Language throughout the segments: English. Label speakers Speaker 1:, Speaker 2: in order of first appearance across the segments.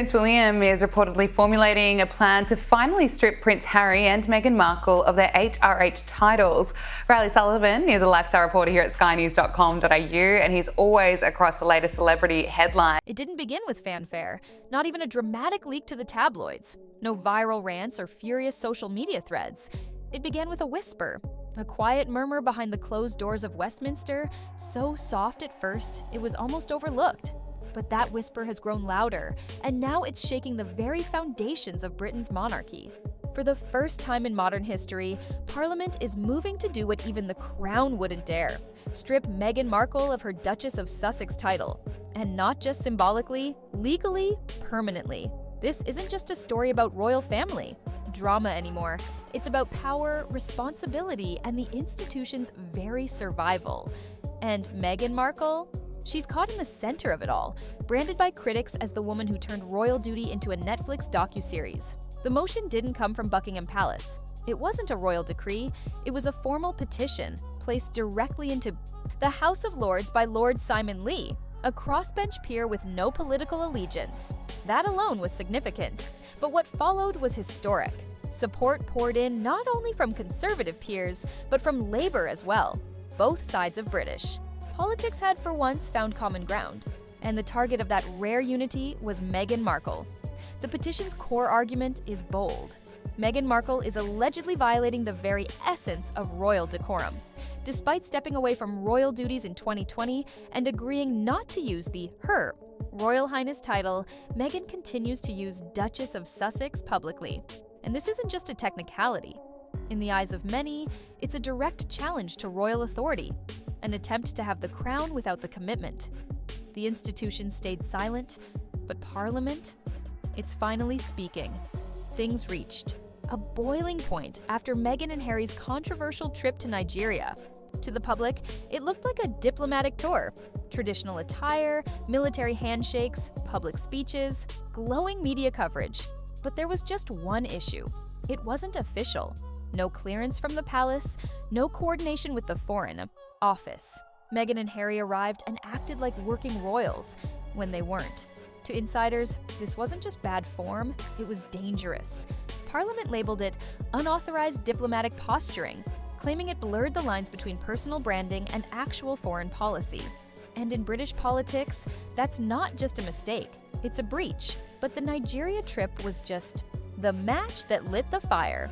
Speaker 1: Prince William is reportedly formulating a plan to finally strip Prince Harry and Meghan Markle of their HRH titles. Riley Sullivan is a lifestyle reporter here at skynews.com.au, and he's always across the latest celebrity headlines.
Speaker 2: It didn't begin with fanfare, not even a dramatic leak to the tabloids. No viral rants or furious social media threads. It began with a whisper, a quiet murmur behind the closed doors of Westminster, so soft at first it was almost overlooked. But that whisper has grown louder, and now it's shaking the very foundations of Britain's monarchy. For the first time in modern history, Parliament is moving to do what even the Crown wouldn't dare: strip Meghan Markle of her Duchess of Sussex title. And not just symbolically, legally, permanently. This isn't just a story about royal family drama anymore. It's about power, responsibility, and the institution's very survival. And Meghan Markle? She's caught in the center of it all, branded by critics as the woman who turned royal duty into a Netflix docuseries. The motion didn't come from Buckingham Palace. It wasn't a royal decree, it was a formal petition placed directly into the House of Lords by Lord Simon Lee, a crossbench peer with no political allegiance. That alone was significant. But what followed was historic. Support poured in not only from conservative peers, but from Labour as well, both sides of British. Politics had for once found common ground, and the target of that rare unity was Meghan Markle. The petition's core argument is bold. Meghan Markle is allegedly violating the very essence of royal decorum. Despite stepping away from royal duties in 2020 and agreeing not to use the Her Royal Highness title, Meghan continues to use Duchess of Sussex publicly. And this isn't just a technicality. In the eyes of many, it's a direct challenge to royal authority, an attempt to have the crown without the commitment. The institution stayed silent, but Parliament? It's finally speaking. Things reached a boiling point after Meghan and Harry's controversial trip to Nigeria. To the public, it looked like a diplomatic tour. Traditional attire, military handshakes, public speeches, glowing media coverage. But there was just one issue. It wasn't official. No clearance from the palace, no coordination with the Foreign Office. Meghan and Harry arrived and acted like working royals when they weren't. To insiders, this wasn't just bad form, it was dangerous. Parliament labeled it unauthorized diplomatic posturing, claiming it blurred the lines between personal branding and actual foreign policy. And in British politics, that's not just a mistake, it's a breach. But the Nigeria trip was just the match that lit the fire.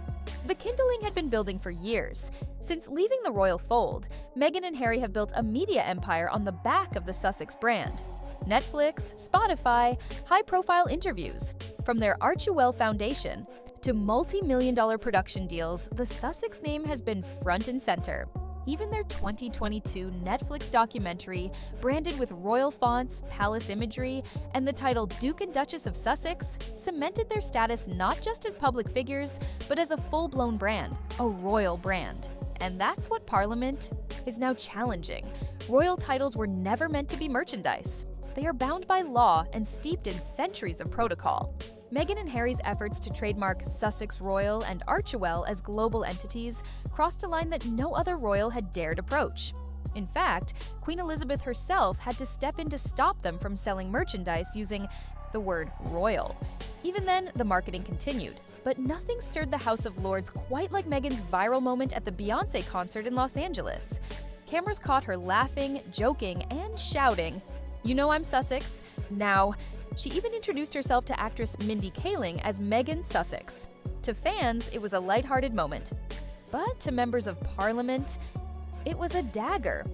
Speaker 2: The kindling had been building for years. Since leaving the royal fold, Meghan and Harry have built a media empire on the back of the Sussex brand. Netflix, Spotify, high-profile interviews. From their Archewell Foundation to multi-million-dollar production deals, the Sussex name has been front and center. Even their 2022 Netflix documentary, branded with royal fonts, palace imagery, and the title Duke and Duchess of Sussex, cemented their status not just as public figures, but as a full-blown brand, a royal brand. And that's what Parliament is now challenging. Royal titles were never meant to be merchandise. They are bound by law and steeped in centuries of protocol. Meghan and Harry's efforts to trademark Sussex Royal and Archewell as global entities crossed a line that no other royal had dared approach. In fact, Queen Elizabeth herself had to step in to stop them from selling merchandise using the word royal. Even then, the marketing continued. But nothing stirred the House of Lords quite like Meghan's viral moment at the Beyoncé concert in Los Angeles. Cameras caught her laughing, joking, and shouting, "You know I'm Sussex." Now, she even introduced herself to actress Mindy Kaling as Meghan Sussex. To fans, it was a lighthearted moment. But to members of Parliament, it was a dagger.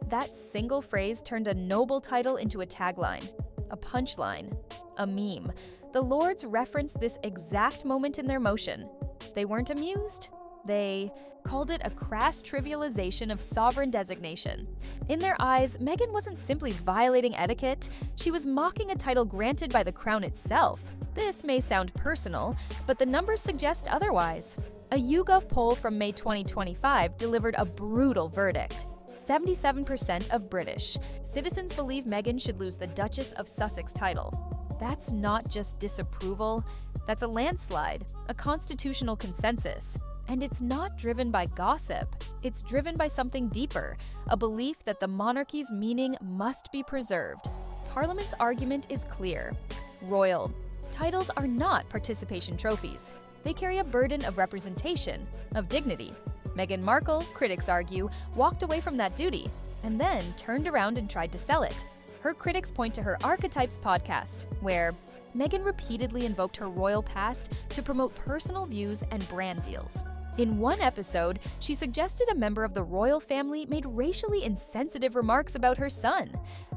Speaker 2: That single phrase turned a noble title into a tagline, a punchline, a meme. The Lords referenced this exact moment in their motion. They weren't amused. They called it a crass trivialization of sovereign designation. In their eyes, Meghan wasn't simply violating etiquette, she was mocking a title granted by the crown itself. This may sound personal, but the numbers suggest otherwise. A YouGov poll from May 2025 delivered a brutal verdict. 77% of British citizens believe Meghan should lose the Duchess of Sussex title. That's not just disapproval, that's a landslide, a constitutional consensus. And it's not driven by gossip. It's driven by something deeper, a belief that the monarchy's meaning must be preserved. Parliament's argument is clear. Royal, Titles are not participation trophies. They carry a burden of representation, of dignity. Meghan Markle, critics argue, walked away from that duty and then turned around and tried to sell it. Her critics point to her Archetypes podcast, where Meghan repeatedly invoked her royal past to promote personal views and brand deals. In one episode, she suggested a member of the royal family made racially insensitive remarks about her son.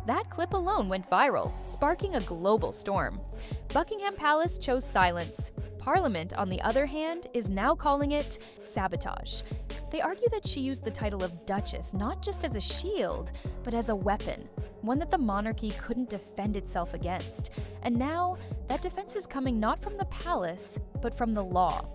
Speaker 2: That clip alone went viral, sparking a global storm. Buckingham Palace chose silence. Parliament, on the other hand, is now calling it sabotage. They argue that she used the title of Duchess not just as a shield, but as a weapon, one that the monarchy couldn't defend itself against. And now, that defense is coming not from the palace, but from the law.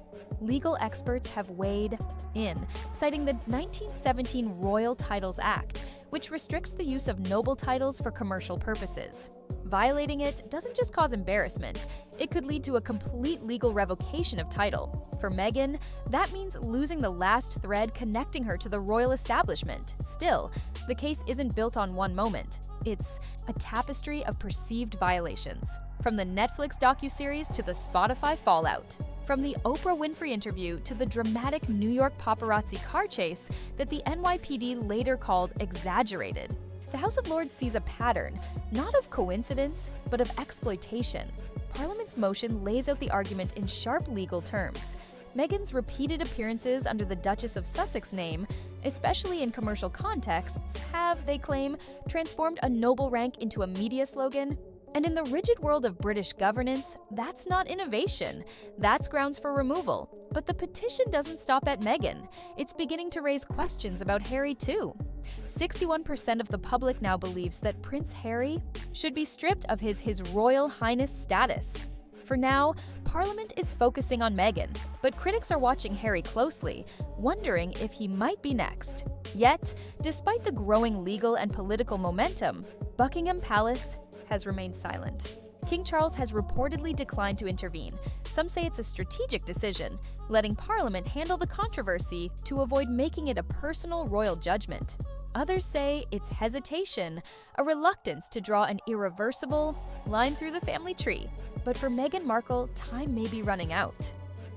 Speaker 2: Legal experts have weighed in, citing the 1917 Royal Titles Act, which restricts the use of noble titles for commercial purposes. Violating it doesn't just cause embarrassment, it could lead to a complete legal revocation of title. For Meghan, that means losing the last thread connecting her to the royal establishment. Still, the case isn't built on one moment. It's a tapestry of perceived violations, from the Netflix docuseries to the Spotify fallout. From the Oprah Winfrey interview to the dramatic New York paparazzi car chase that the NYPD later called exaggerated. The House of Lords sees a pattern, not of coincidence, but of exploitation. Parliament's motion lays out the argument in sharp legal terms. Meghan's repeated appearances under the Duchess of Sussex name, especially in commercial contexts, have, they claim, transformed a noble rank into a media slogan. And in the rigid world of British governance, that's not innovation. That's grounds for removal. But the petition doesn't stop at Meghan. It's beginning to raise questions about Harry too. 61% of the public now believes that Prince Harry should be stripped of his Royal Highness status. For now, Parliament is focusing on Meghan, but critics are watching Harry closely, wondering if he might be next. Yet, despite the growing legal and political momentum, Buckingham Palace has remained silent. King Charles has reportedly declined to intervene. Some say it's a strategic decision, letting Parliament handle the controversy to avoid making it a personal royal judgment. Others say it's hesitation, a reluctance to draw an irreversible line through the family tree. But for Meghan Markle, time may be running out.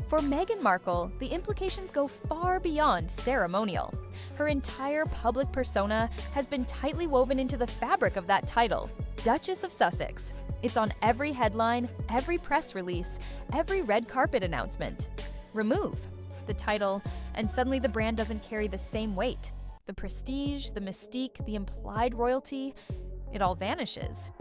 Speaker 2: For Meghan Markle, the implications go far beyond ceremonial. Her entire public persona has been tightly woven into the fabric of that title, Duchess of Sussex. It's on every headline, every press release, every red carpet announcement. Remove the title, and suddenly the brand doesn't carry the same weight. The prestige, the mystique, the implied royalty, it all vanishes.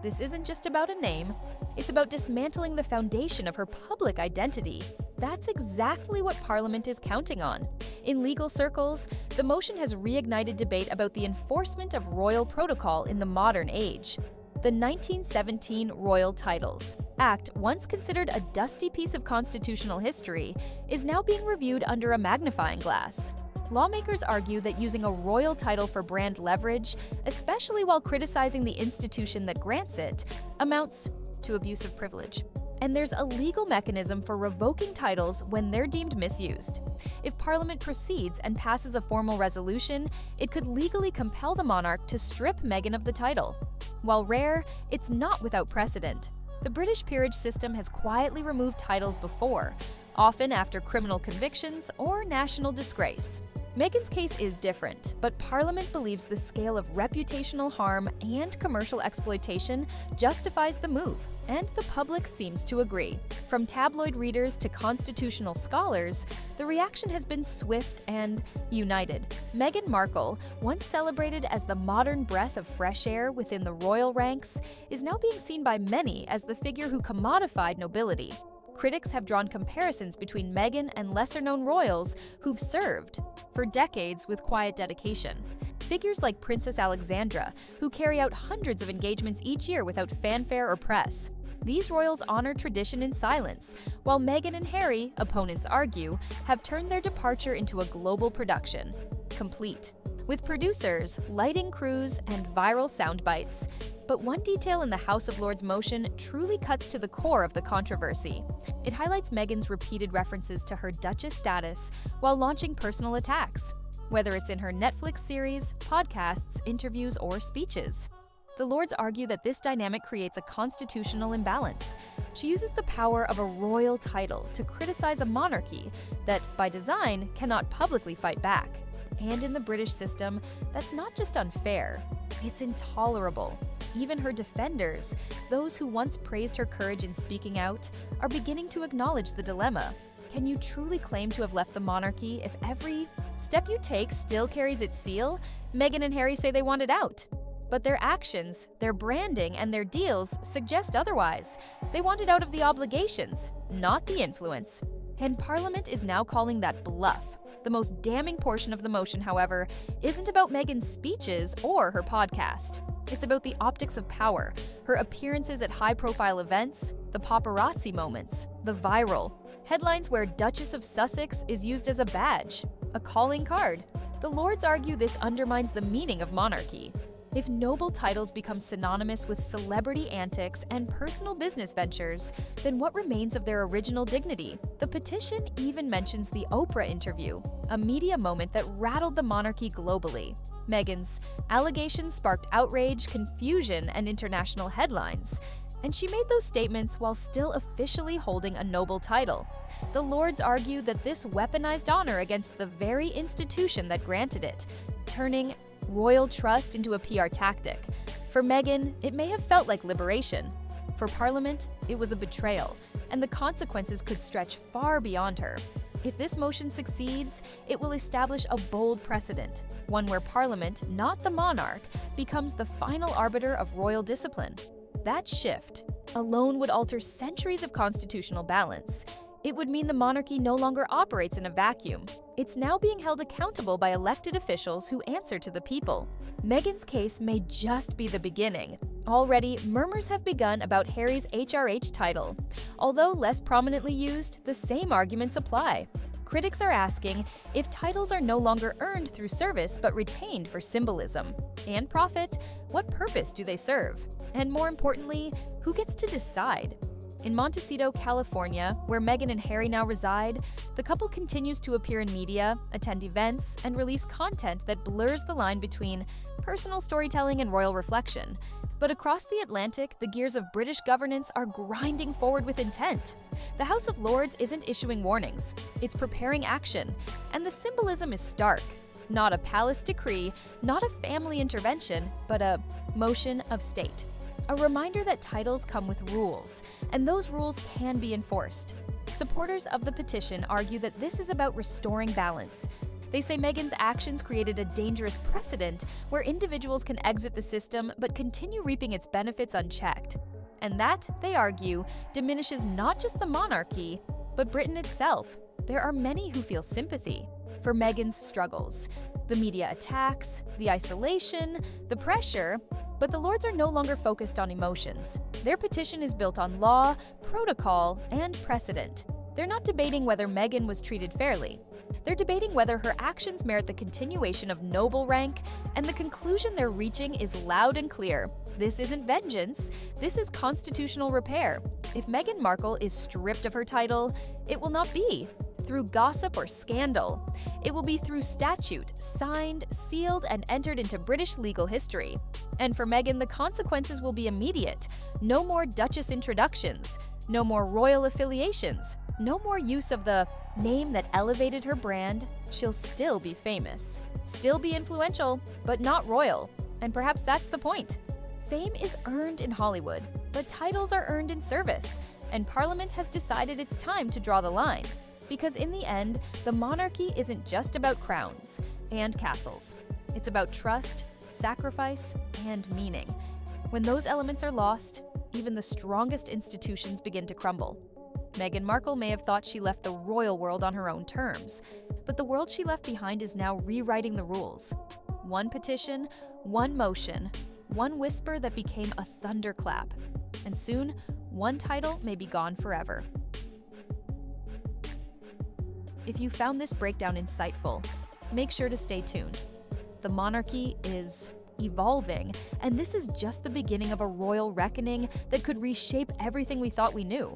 Speaker 2: This isn't just about a name, it's about dismantling the foundation of her public identity. That's exactly what Parliament is counting on. In legal circles, the motion has reignited debate about the enforcement of royal protocol in the modern age. The 1917 Royal Titles Act, once considered a dusty piece of constitutional history, is now being reviewed under a magnifying glass. Lawmakers argue that using a royal title for brand leverage, especially while criticizing the institution that grants it, amounts to abuse of privilege. And there's a legal mechanism for revoking titles when they're deemed misused. If Parliament proceeds and passes a formal resolution, it could legally compel the monarch to strip Meghan of the title. While rare, it's not without precedent. The British peerage system has quietly removed titles before, often after criminal convictions or national disgrace. Meghan's case is different, but Parliament believes the scale of reputational harm and commercial exploitation justifies the move, and the public seems to agree. From tabloid readers to constitutional scholars, the reaction has been swift and united. Meghan Markle, once celebrated as the modern breath of fresh air within the royal ranks, is now being seen by many as the figure who commodified nobility. Critics have drawn comparisons between Meghan and lesser-known royals who've served for decades with quiet dedication. Figures like Princess Alexandra, who carry out hundreds of engagements each year without fanfare or press. These royals honor tradition in silence, while Meghan and Harry, opponents argue, have turned their departure into a global production, complete with producers, lighting crews, and viral sound bites. But one detail in the House of Lords motion truly cuts to the core of the controversy. It highlights Meghan's repeated references to her Duchess status while launching personal attacks, whether it's in her Netflix series, podcasts, interviews, or speeches. The Lords argue that this dynamic creates a constitutional imbalance. She uses the power of a royal title to criticize a monarchy that, by design, cannot publicly fight back. And in the British system, that's not just unfair, it's intolerable. Even her defenders, those who once praised her courage in speaking out, are beginning to acknowledge the dilemma. Can you truly claim to have left the monarchy if every step you take still carries its seal? Meghan and Harry say they want it out. But their actions, their branding, and their deals suggest otherwise. They want it out of the obligations, not the influence. And Parliament is now calling that bluff. The most damning portion of the motion, however, isn't about Meghan's speeches or her podcast. It's about the optics of power, her appearances at high-profile events, the paparazzi moments, the viral headlines where Duchess of Sussex is used as a badge, a calling card. The Lords argue this undermines the meaning of monarchy. If noble titles become synonymous with celebrity antics and personal business ventures, then what remains of their original dignity? The petition even mentions the Oprah interview, a media moment that rattled the monarchy globally. Meghan's allegations sparked outrage, confusion, and international headlines. And she made those statements while still officially holding a noble title. The Lords argue that this weaponized honor against the very institution that granted it, turning royal trust into a PR tactic. For Meghan, it may have felt like liberation. For Parliament, it was a betrayal, and the consequences could stretch far beyond her. If this motion succeeds, it will establish a bold precedent, one where Parliament, not the monarch, becomes the final arbiter of royal discipline. That shift alone would alter centuries of constitutional balance. It would mean the monarchy no longer operates in a vacuum. It's now being held accountable by elected officials who answer to the people. Meghan's case may just be the beginning. Already, murmurs have begun about Harry's HRH title. Although less prominently used, the same arguments apply. Critics are asking if titles are no longer earned through service but retained for symbolism and profit, what purpose do they serve? And more importantly, who gets to decide? In Montecito, California, where Meghan and Harry now reside, the couple continues to appear in media, attend events, and release content that blurs the line between personal storytelling and royal reflection. But across the Atlantic, the gears of British governance are grinding forward with intent. The House of Lords isn't issuing warnings, it's preparing action, and the symbolism is stark. Not a palace decree, not a family intervention, but a motion of state. A reminder that titles come with rules, and those rules can be enforced. Supporters of the petition argue that this is about restoring balance. They say Meghan's actions created a dangerous precedent where individuals can exit the system but continue reaping its benefits unchecked. And that, they argue, diminishes not just the monarchy, but Britain itself. There are many who feel sympathy for Meghan's struggles, the media attacks, the isolation, the pressure, but the Lords are no longer focused on emotions. Their petition is built on law, protocol, and precedent. They're not debating whether Meghan was treated fairly. They're debating whether her actions merit the continuation of noble rank, and the conclusion they're reaching is loud and clear. This isn't vengeance, this is constitutional repair. If Meghan Markle is stripped of her title, it will not be through gossip or scandal. It will be through statute, signed, sealed, and entered into British legal history. And for Meghan, the consequences will be immediate. No more Duchess introductions, no more royal affiliations, no more use of the name that elevated her brand. She'll still be famous, still be influential, but not royal. And perhaps that's the point. Fame is earned in Hollywood, but titles are earned in service, and Parliament has decided it's time to draw the line. Because in the end, the monarchy isn't just about crowns and castles. It's about trust, sacrifice, and meaning. When those elements are lost, even the strongest institutions begin to crumble. Meghan Markle may have thought she left the royal world on her own terms, but the world she left behind is now rewriting the rules. One petition, one motion, one whisper that became a thunderclap. And soon, one title may be gone forever. If you found this breakdown insightful, make sure to stay tuned. The monarchy is evolving, and this is just the beginning of a royal reckoning that could reshape everything we thought we knew.